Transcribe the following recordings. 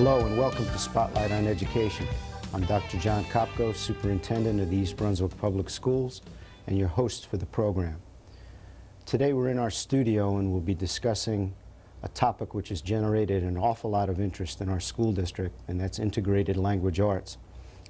Hello and welcome to Spotlight on Education. I'm Dr. Jon Kopko, Superintendent of the East Brunswick Public Schools, and your host for the program. Today we're in our studio and we'll be discussing a topic which has generated an awful lot of interest in our school district, and that's integrated language arts.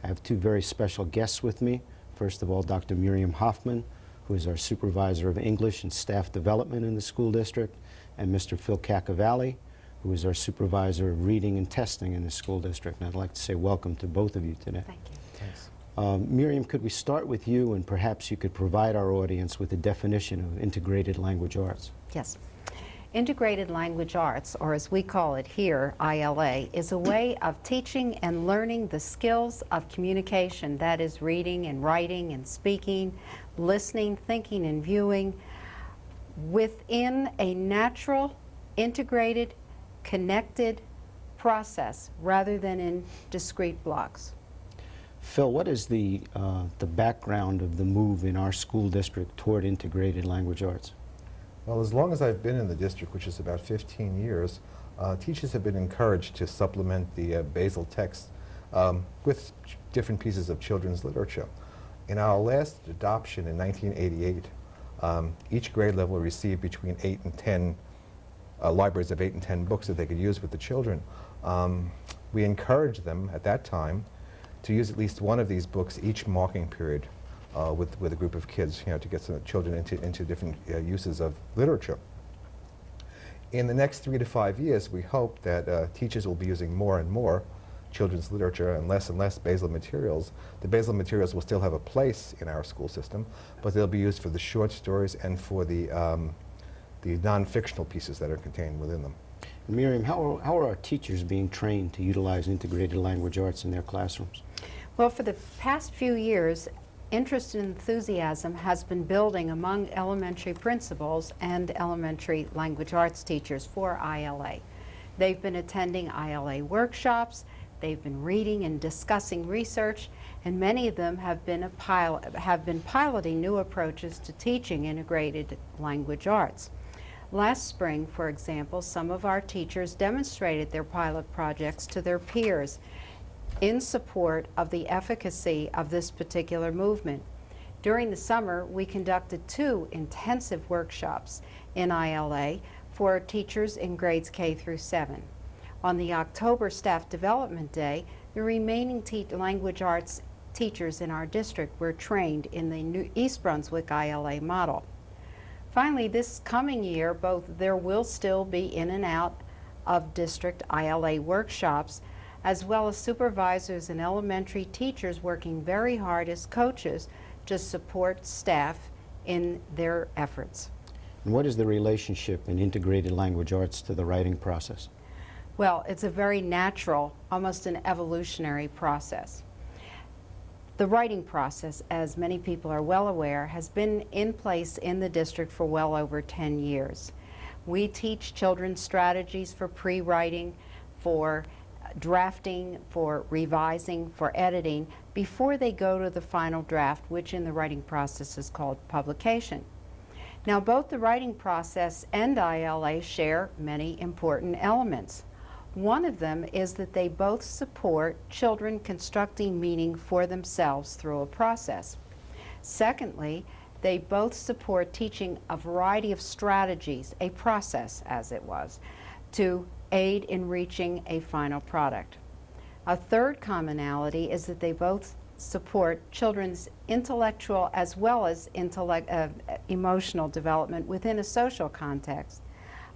I have two very special guests with me. First of all, Dr. Miriam Hoffman, who is our Supervisor of English and Staff Development in the school district, and Mr. Phil Caccavale, who is our Supervisor of Reading and Testing in the school district. And I'd like to say welcome to both of you today. Thank you. Thanks. Miriam, could we start with you, and perhaps you could provide our audience with a definition of integrated language arts? Yes. Integrated language arts, or as we call it here, ILA, is a way of teaching and learning the skills of communication, that is reading and writing and speaking, listening, thinking and viewing, within a natural, integrated, connected process rather than in discrete blocks. Phil, what is the background of the move in our school district toward integrated language arts? Well, as long as I've been in the district, which is about 15 years, teachers have been encouraged to supplement the basal text with different pieces of children's literature. In our last adoption in 1988, each grade level received between 8 and 10 libraries of 8 and 10 books that they could use with the children. We encouraged them at that time to use at least one of these books each marking period with a group of kids, to get some children into different uses of literature. In the next 3 to 5 years, we hope that teachers will be using more and more children's literature and less basal materials. The basal materials will still have a place in our school system, but they'll be used for the short stories and for the non-fictional pieces that are contained within them. Miriam, how are our teachers being trained to utilize integrated language arts in their classrooms? Well, for the past few years, interest and enthusiasm has been building among elementary principals and elementary language arts teachers for ILA. They've been attending ILA workshops, they've been reading and discussing research, and many of them have been piloting new approaches to teaching integrated language arts. Last spring, for example, some of our teachers demonstrated their pilot projects to their peers in support of the efficacy of this particular movement. During the summer, we conducted 2 intensive workshops in ILA for teachers in grades K through 7. On the October Staff Development Day, the remaining language arts teachers in our district were trained in the new East Brunswick ILA model. Finally, this coming year, there will still be in and out of district ILA workshops, as well as supervisors and elementary teachers working very hard as coaches to support staff in their efforts. And what is the relationship in integrated language arts to the writing process? Well, it's a very natural, almost an evolutionary process. The writing process, as many people are well aware, has been in place in the district for well over 10 years. We teach children strategies for pre-writing, for drafting, for revising, for editing, before they go to the final draft, which in the writing process is called publication. Now, both the writing process and ILA share many important elements. One of them is that they both support children constructing meaning for themselves through a process. Secondly, they both support teaching a variety of strategies, a process as it was, to aid in reaching a final product. A third commonality is that they both support children's intellectual as well as emotional development within a social context.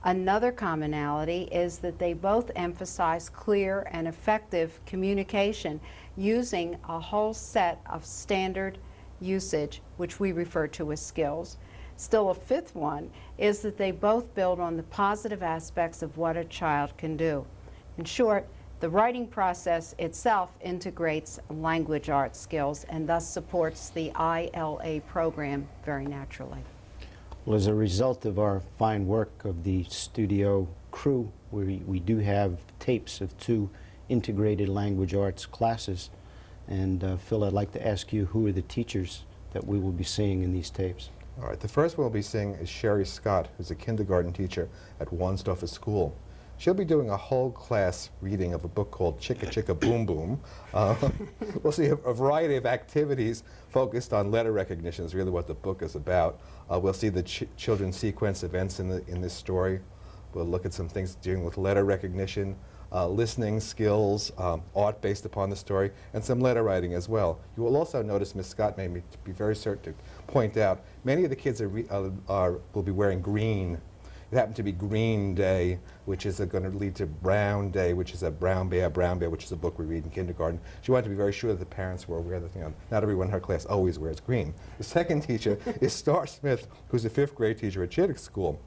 Another commonality is that they both emphasize clear and effective communication using a whole set of standard usage, which we refer to as skills. Still, a fifth one is that they both build on the positive aspects of what a child can do. In short, the writing process itself integrates language arts skills and thus supports the ILA program very naturally. Well, as a result of our fine work of the studio crew, we do have tapes of 2 integrated language arts classes. And Phil, I'd like to ask you, who are the teachers that we will be seeing in these tapes? All right, the first one we'll be seeing is Sherry Scott, who's a kindergarten teacher at Warnsdorfer School. She'll be doing a whole class reading of a book called Chicka Chicka Boom Boom. We'll see a variety of activities focused on letter recognition is really what the book is about. We'll see the children sequence events in this story. We'll look at some things dealing with letter recognition, listening skills, art based upon the story, and some letter writing as well. You will also notice Ms. Scott made me be very certain to point out many of the kids will be wearing green. It happened to be Green Day, which is going to lead to Brown Day, which is a Brown Bear, which is a book we read in kindergarten. She wanted to be very sure that the parents were aware that not everyone in her class always wears green. The second teacher is Star Smith, who's a 5th grade teacher at Chittick School.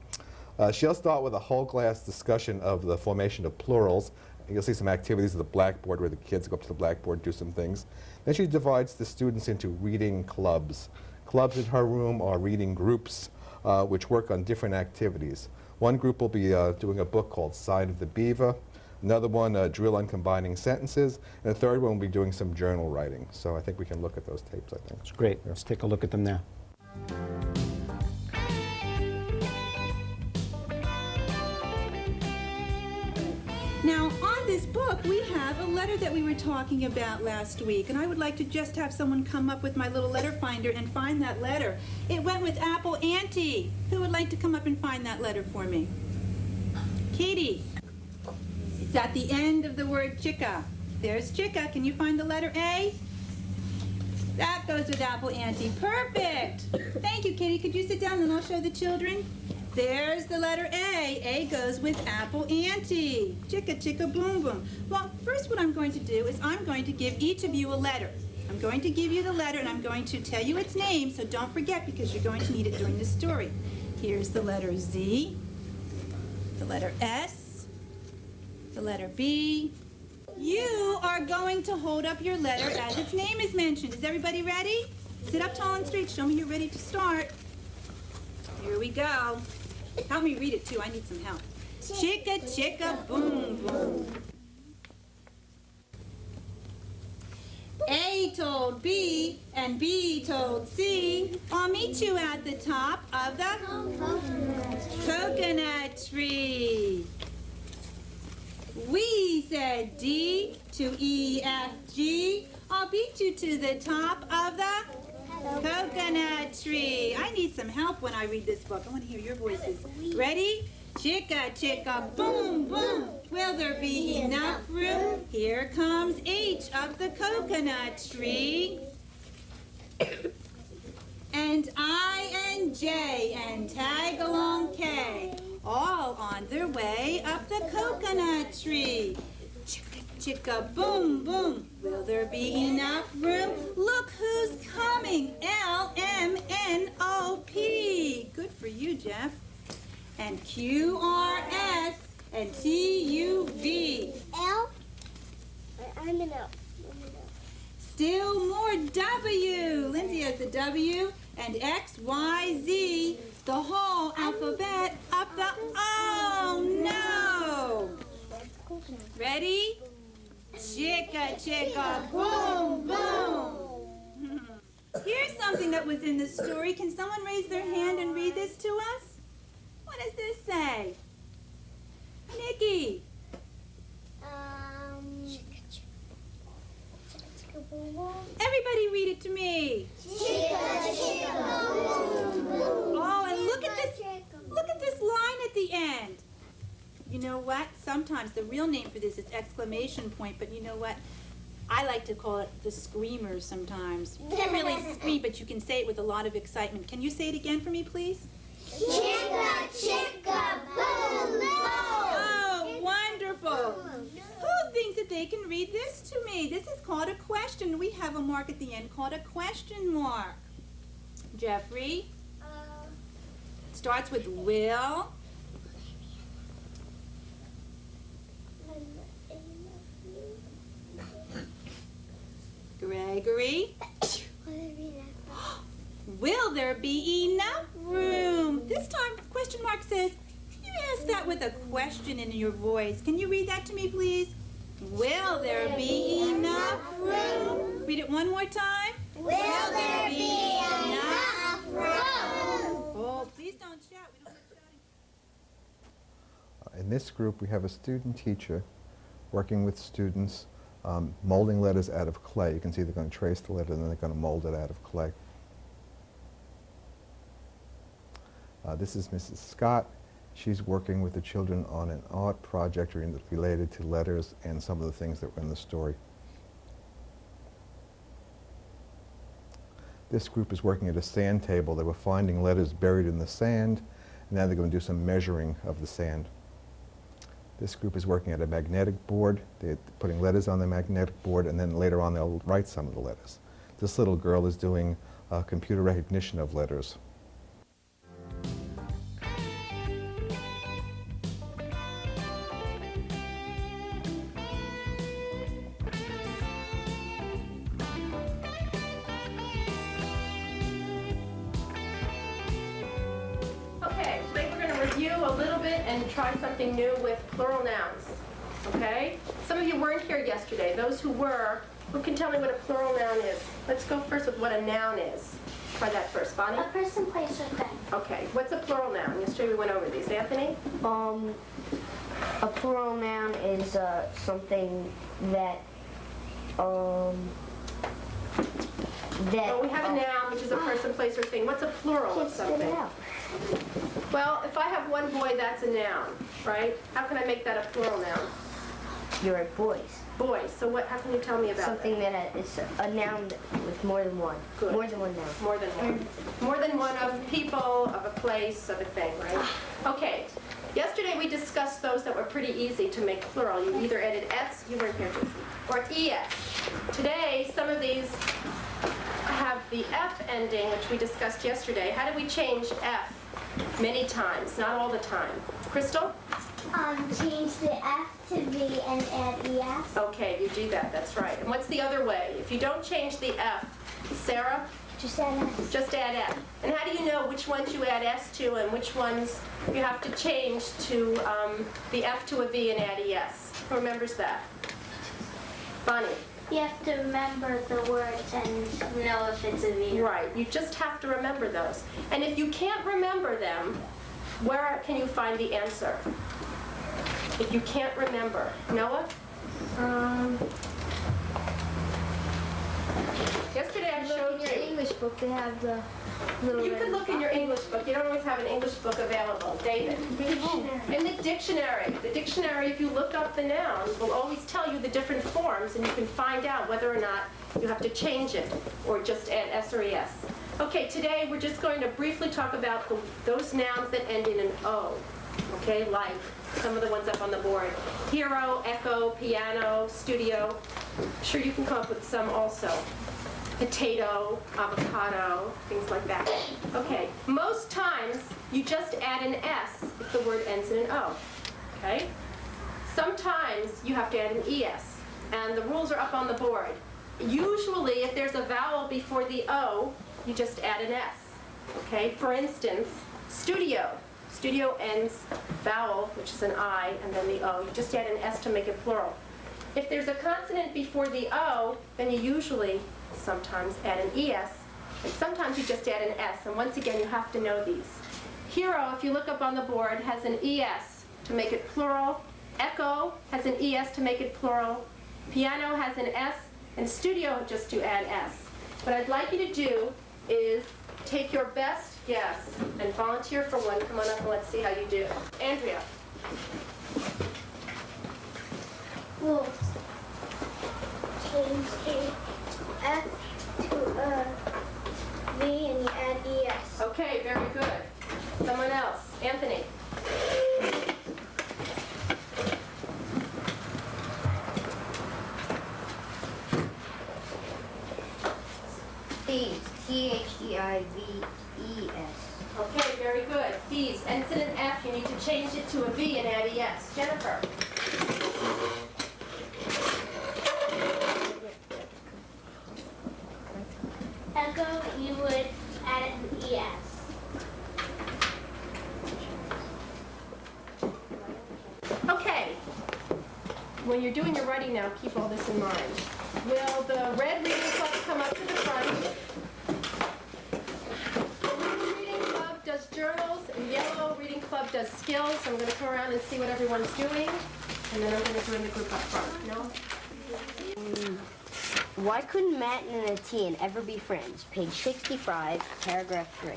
She'll start with a whole class discussion of the formation of plurals. You'll see some activities at the blackboard where the kids go up to the blackboard and do some things. Then she divides the students into reading clubs. Clubs in her room are reading groups which work on different activities. One group will be doing a book called Sign of the Beaver. Another one, a drill on combining sentences. And a third one will be doing some journal writing. So I think we can look at those tapes, I think. That's great. Yeah. Let's take a look at them now. Now, on this book, we have a letter that we were talking about last week, and I would like to just have someone come up with my little letter finder and find that letter. It went with Apple Auntie. Who would like to come up and find that letter for me? Katie. It's at the end of the word chicka. There's chicka. Can you find the letter A? That goes with Apple Auntie. Perfect. Thank you, Katie. Could you sit down and I'll show the children? There's the letter A. A goes with Apple Auntie. Chicka, chicka, boom, boom. Well, first what I'm going to do is I'm going to give each of you a letter. I'm going to give you the letter and I'm going to tell you its name, so don't forget because you're going to need it during the story. Here's the letter Z, the letter S, the letter B. You are going to hold up your letter as its name is mentioned. Is everybody ready? Sit up tall and straight. Show me you're ready to start. Here we go. Help me read it too. I need some help. Chicka, chicka, boom, boom. A told B and B told C, I'll meet you at the top of the coconut tree. We said D to E, F, G, I'll beat you to the top of the coconut tree. I need some help when I read this book. I want to hear your voices. Ready? Chicka, chicka, boom, boom. Will there be enough room? Here comes H up the coconut tree. And I and J and tag along K, all on their way up the coconut tree. Chicka, chicka, boom, boom. Will there be enough room? Look who's coming, L-M-N-O-P. Good for you, Jeff. And Q-R-S and T-U-V. L? I'm an L. Still more W. Lindsay has the W. And X, Y, Z. The whole alphabet up the O. No. Ready? Chicka, chicka, boom, boom. Here's something that was in the story. Can someone raise their hand and read this to us? What does this say? Nikki. Everybody read it to me. Oh, and look at this line at the end. You know what? Sometimes the real name for this is exclamation point, but you know what? I like to call it the screamers sometimes. You can't really scream, but you can say it with a lot of excitement. Can you say it again for me, please? Chicka, chicka, boom, boom. Oh, wonderful. Who thinks that they can read this to me? This is called a question. We have a mark at the end called a question mark. Jeffrey? It starts with will. Gregory? Will there be enough room? This time, question mark says, can you ask that with a question in your voice? Can you read that to me, please? Will there be enough room? Read it one more time. Will there be enough room? Oh, please don't shout. We don't like shouting. In this group, we have a student teacher working with students, molding letters out of clay. You can see they're going to trace the letter and then they're going to mold it out of clay. This is Mrs. Scott. She's working with the children on an art project related to letters and some of the things that were in the story. This group is working at a sand table. They were finding letters buried in the sand, and now they're going to do some measuring of the sand. This group is working at a magnetic board. They're putting letters on the magnetic board, and then later on they'll write some of the letters. This little girl is doing computer recognition of letters. A little bit and try something new with plural nouns, okay? Some of you weren't here yesterday. Those who were, who can tell me what a plural noun is? Let's go first with what a noun is. Try that first, Bonnie. A person, place, or thing. Okay, what's a plural noun? Yesterday we went over these. Anthony? A plural noun is something that Oh, we have a noun, which is a person, place, or thing. What's a plural of something? Well, if I have one boy, that's a noun, right? How can I make that a plural noun? You're at boys. Boys. So what? How can you tell me about Something that is a noun with more than one. Good. More than one noun. More than one. More than one of people, of a place, of a thing, right? Okay. Yesterday we discussed those that were pretty easy to make plural. You either added s, you weren't here, or es. Today, some of these have the f ending, which we discussed yesterday. How do we change f? Many times, not all the time. Crystal? Change the F to V and add ES. Okay, you do that, that's right. And what's the other way? If you don't change the f, Sarah? Just add S. Just add f. And how do you know which ones you add s to and which ones you have to change to the f to a v and add es? Who remembers that? Bonnie? You have to remember the words and know if it's a V. Right, you just have to remember those. And if you can't remember them, where can you find the answer? If you can't remember. Noah? Yesterday I showed In your you. English book, they have the little. You can look in your English book. You don't always have an English book available. David? In the dictionary. The dictionary, if you look up the nouns, will always tell you the different forms, and you can find out whether or not you have to change it or just add s or es. Okay, today we're just going to briefly talk about those nouns that end in an O. Okay, like some of the ones up on the board. Hero, echo, piano, studio. I'm sure you can come up with some also. Potato, avocado, things like that. Okay, most times you just add an S if the word ends in an O. Okay? Sometimes you have to add an ES, and the rules are up on the board. Usually, if there's a vowel before the O, you just add an S. Okay? For instance, studio. Studio ends vowel, which is an I, and then the O. You just add an S to make it plural. If there's a consonant before the O, then you usually sometimes add an ES, and sometimes you just add an S, and once again you have to know these. Hero, if you look up on the board, has an ES to make it plural. Echo has an ES to make it plural. Piano has an S, and studio just to add S. What I'd like you to do is take your best guess and volunteer for one. Come on up and let's see how you do. Andrea. We'll change the F to a V and you add ES. Okay, very good. Someone else. Anthony. Thieves. Theives. Okay, very good. Thieves. Ends in an F. You need to change it to a V and add ES. Jennifer. Echo, you would add an ES. Okay. When you're doing your writing now, keep all this in mind. Will the red reading club come up to the front? The blue reading club does journals, and yellow reading club does skills. so I'm going to come around and see what everyone's doing, and then I'm going to join the group up front. No? Why couldn't Matt and a teen ever be friends? Page 65, paragraph 3.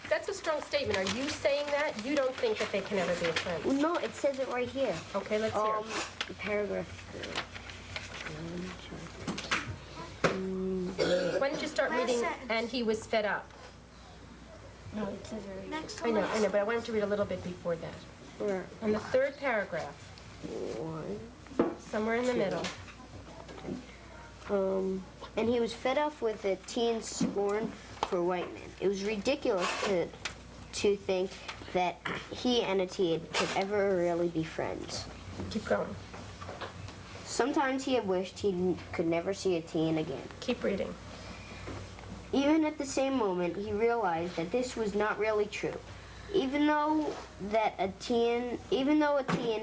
That's a strong statement. Are you saying that? You don't think that they can ever be friends? Well, no, it says it right here. Okay, let's hear. Paragraph 3. When did you start reading, and he was fed up? No, it says it right Next I know, but I want him to read a little bit before that. here. On the third paragraph, 1. somewhere in the middle. And he was fed up with the teen's scorn for white men. It was ridiculous to think that he and a teen could ever really be friends. Keep going. Sometimes he had wished he could never see a teen again. Keep reading. Even at the same moment, he realized that this was not really true. Even though a teen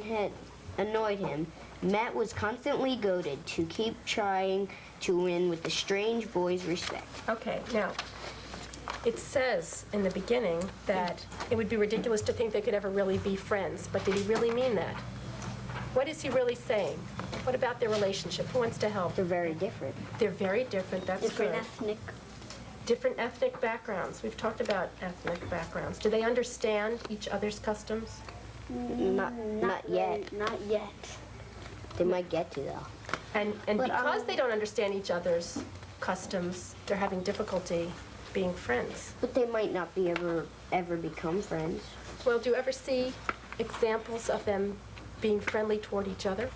had annoyed him, Matt was constantly goaded to keep trying to win with the strange boy's respect. Okay, now, it says in the beginning that it would be ridiculous to think they could ever really be friends, but did he really mean that? What is he really saying? What about their relationship? Who wants to help? They're very different. They're very different, that's good. ethnic. Different ethnic backgrounds. We've talked about ethnic backgrounds. Do they understand each other's customs? Not yet. Not yet. They might get to though. And because they don't understand each other's customs, they're having difficulty being friends. But they might not be ever become friends. Well, do you ever see examples of them being friendly toward each other?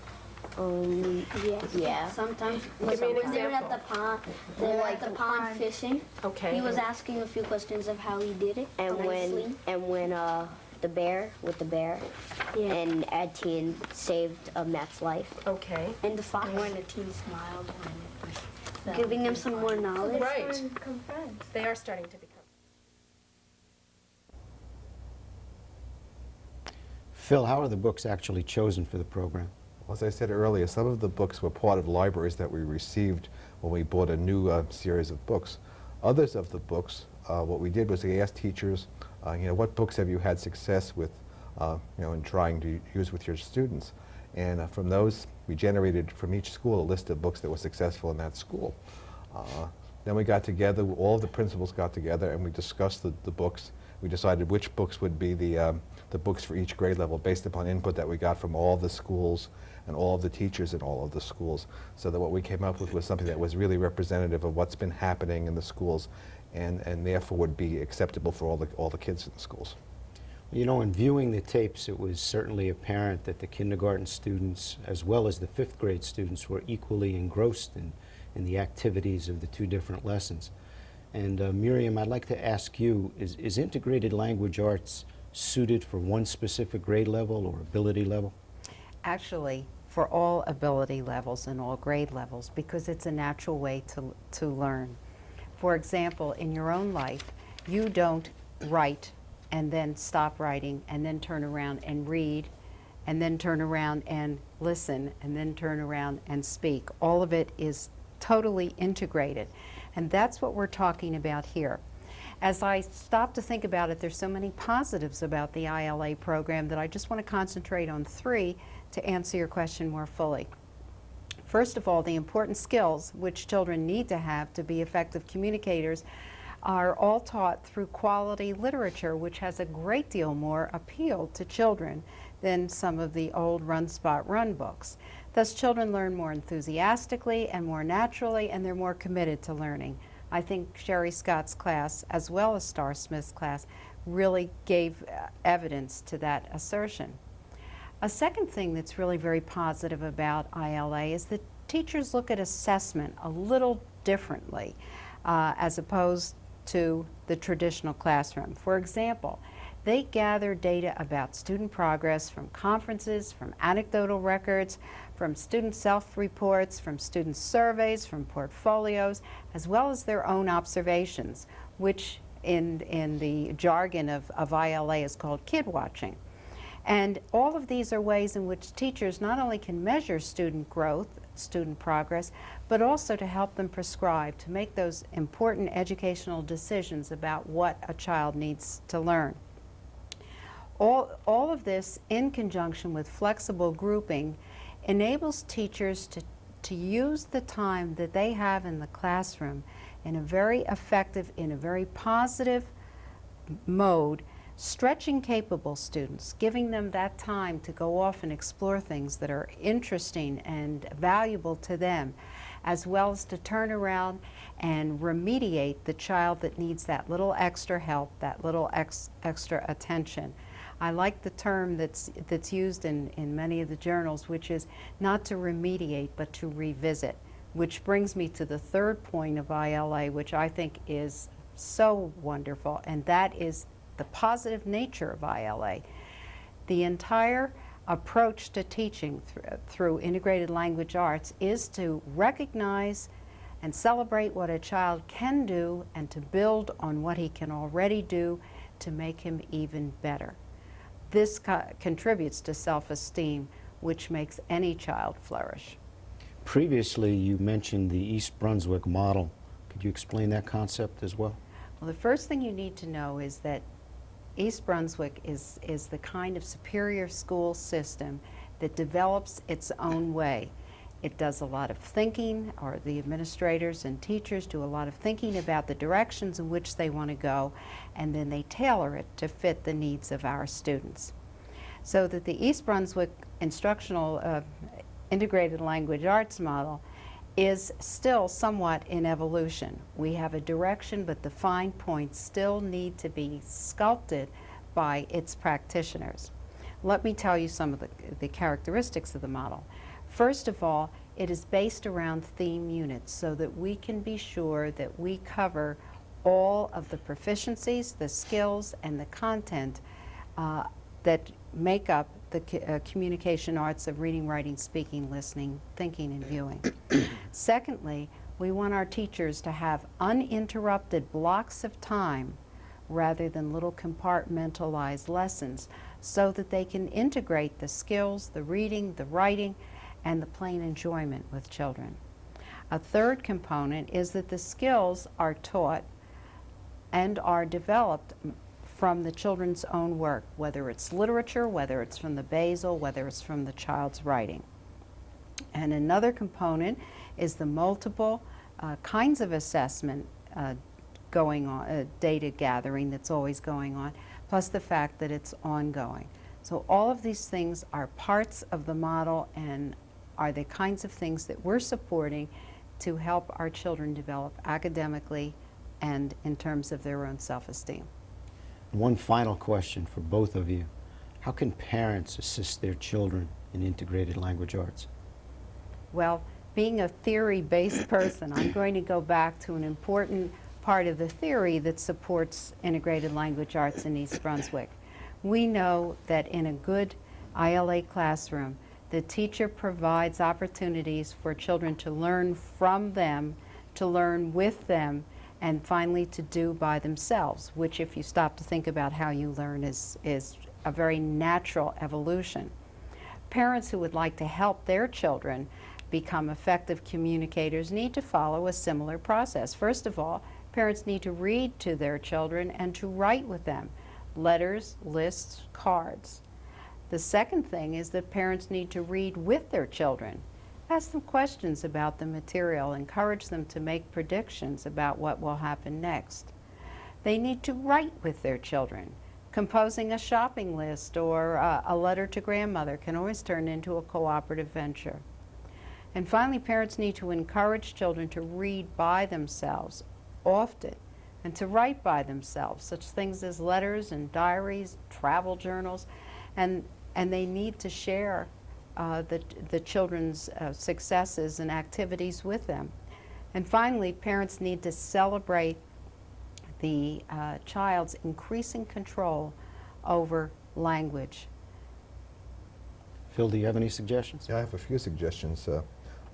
Yeah. Sometimes. Give me an When they were at example. the pond, they were at the pond fishing. Okay. He was asking a few questions of how he did it. And nicely. when the bear Yeah. and a teen saved Matt's life. Okay. And the fox. When the teen smiled. Giving him some more knowledge. Right. Become friends. They are starting to become. Phil, how are the books actually chosen for the program? As I said earlier, some of the books were part of libraries that we received when we bought a new series of books. Others of the books, what we did was we asked teachers, what books have you had success with, in trying to use with your students? And from those, we generated from each school a list of books that were successful in that school. Then we got together, all of the principals got together, and we discussed the books. We decided which books would be the books for each grade level based upon input that we got from all of the schools and all of the teachers in all of the schools, so that what we came up with was something that was really representative of what's been happening in the schools and therefore would be acceptable for all the kids in the schools. You know, in viewing the tapes, it was certainly apparent that the kindergarten students, as well as the 5th grade students, were equally engrossed in the activities of the two different lessons. And Miriam, I'd like to ask you, is integrated language arts suited for one specific grade level or ability level? Actually, for all ability levels and all grade levels, because it's a natural way to learn. For example, in your own life, you don't write and then stop writing and then turn around and read and then turn around and listen and then turn around and speak. All of it is totally integrated. And that's what we're talking about here. As I stop to think about it, there's so many positives about the ILA program that I just want to concentrate on 3 to answer your question more fully. First of all, the important skills which children need to have to be effective communicators are all taught through quality literature, which has a great deal more appeal to children than some of the old Run, Spot, Run books. Thus, children learn more enthusiastically and more naturally, and they're more committed to learning. I think Sherry Scott's class, as well as Star Smith's class, really gave evidence to that assertion. A second thing that's really very positive about ILA is that teachers look at assessment a little differently as opposed to the traditional classroom. For example, they gather data about student progress from conferences, from anecdotal records, from student self-reports, from student surveys, from portfolios, as well as their own observations, which in the jargon of ILA is called kid watching. And all of these are ways in which teachers not only can measure student growth, student progress, but also to help them prescribe, to make those important educational decisions about what a child needs to learn. All of this, in conjunction with flexible grouping, enables teachers to use the time that they have in the classroom in a very effective, in a very positive mode, stretching capable students, giving them that time to go off and explore things that are interesting and valuable to them, as well as to turn around and remediate the child that needs that little extra help, that little extra attention. I like the term that's used in many of the journals, which is not to remediate, but to revisit, which brings me to the third point of ILA, which I think is so wonderful, and that is the positive nature of ILA. The entire approach to teaching through integrated language arts is to recognize and celebrate what a child can do and to build on what he can already do to make him even better. This contributes to self-esteem, which makes any child flourish. Previously, you mentioned the East Brunswick model. Could you explain that concept as well? Well, the first thing you need to know is that East Brunswick is the kind of superior school system that develops its own way. It does a lot of thinking, or the administrators and teachers do a lot of thinking about the directions in which they want to go, and then they tailor it to fit the needs of our students. So that the East Brunswick instructional integrated language arts model is still somewhat in evolution. We have a direction, but the fine points still need to be sculpted by its practitioners. Let me tell you some of the characteristics of the model. First of all, it is based around theme units so that we can be sure that we cover all of the proficiencies, the skills, and the content that make up the communication arts of reading, writing, speaking, listening, thinking, and viewing. Secondly, we want our teachers to have uninterrupted blocks of time rather than little compartmentalized lessons so that they can integrate the skills, the reading, the writing, and the plain enjoyment with children. A third component is that the skills are taught and are developed from the children's own work, whether it's literature, whether it's from the basal, whether it's from the child's writing. And another component is the multiple kinds of assessment going on, data gathering that's always going on, plus the fact that it's ongoing. So all of these things are parts of the model and are the kinds of things that we're supporting to help our children develop academically and in terms of their own self-esteem. One final question for both of you. How can parents assist their children in integrated language arts? Well, being a theory-based person, I'm going to go back to an important part of the theory that supports integrated language arts in East Brunswick. We know that in a good ILA classroom, the teacher provides opportunities for children to learn from them, to learn with them, and finally to do by themselves, which if you stop to think about how you learn is a very natural evolution. Parents who would like to help their children become effective communicators need to follow a similar process. First of all, parents need to read to their children and to write with them, letters, lists, cards. The second thing is that parents need to read with their children. Ask them questions about the material, encourage them to make predictions about what will happen next. They need to write with their children. Composing a shopping list or a letter to grandmother can always turn into a cooperative venture. And finally, parents need to encourage children to read by themselves often and to write by themselves, such things as letters and diaries, travel journals, and they need to share the children's successes and activities with them. And finally, parents need to celebrate the child's increasing control over language. Phil, do you have any suggestions? Yeah, I have a few suggestions.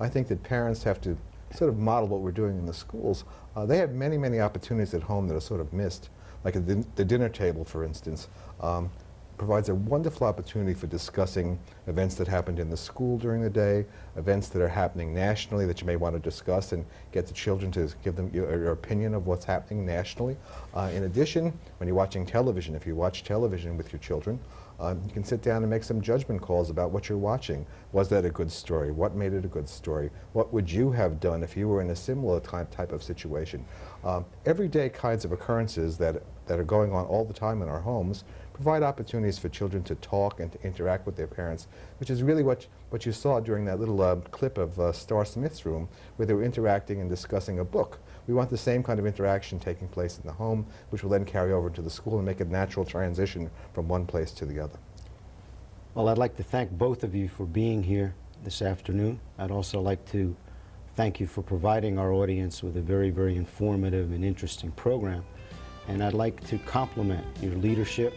I think that parents have to sort of model what we're doing in the schools. They have many, many opportunities at home that are sort of missed, like at the dinner table, for instance. provides a wonderful opportunity for discussing events that happened in the school during the day, events that are happening nationally that you may want to discuss and get the children to give them your opinion of what's happening nationally. In addition, when you're watching television, if you watch television with your children, you can sit down and make some judgment calls about what you're watching. Was that a good story? What made it a good story? What would you have done if you were in a similar type of situation? Everyday kinds of occurrences that are going on all the time in our homes provide opportunities for children to talk and to interact with their parents, which is really what you saw during that little clip of Star Smith's room, where they were interacting and discussing a book. We want the same kind of interaction taking place in the home, which will then carry over to the school and make a natural transition from one place to the other. Well, I'd like to thank both of you for being here this afternoon. I'd also like to thank you for providing our audience with a very, very informative and interesting program. And I'd like to compliment your leadership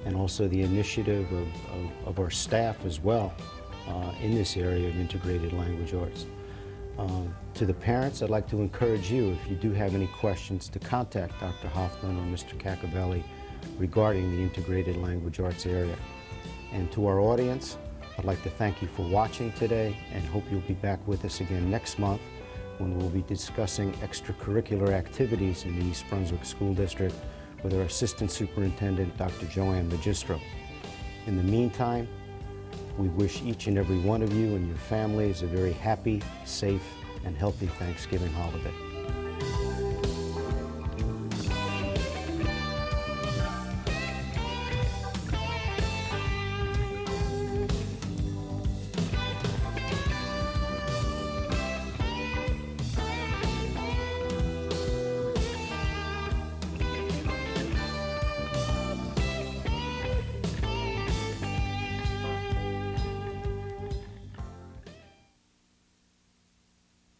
and also the initiative of our staff as well in this area of integrated language arts. To the parents, I'd like to encourage you, if you do have any questions, to contact Dr. Hoffman or Mr. Caccavale regarding the integrated language arts area. And to our audience, I'd like to thank you for watching today and hope you'll be back with us again next month when we'll be discussing extracurricular activities in the East Brunswick School District with our Assistant Superintendent, Dr. Joanne Magistro. In the meantime, we wish each and every one of you and your families a very happy, safe, and healthy Thanksgiving holiday.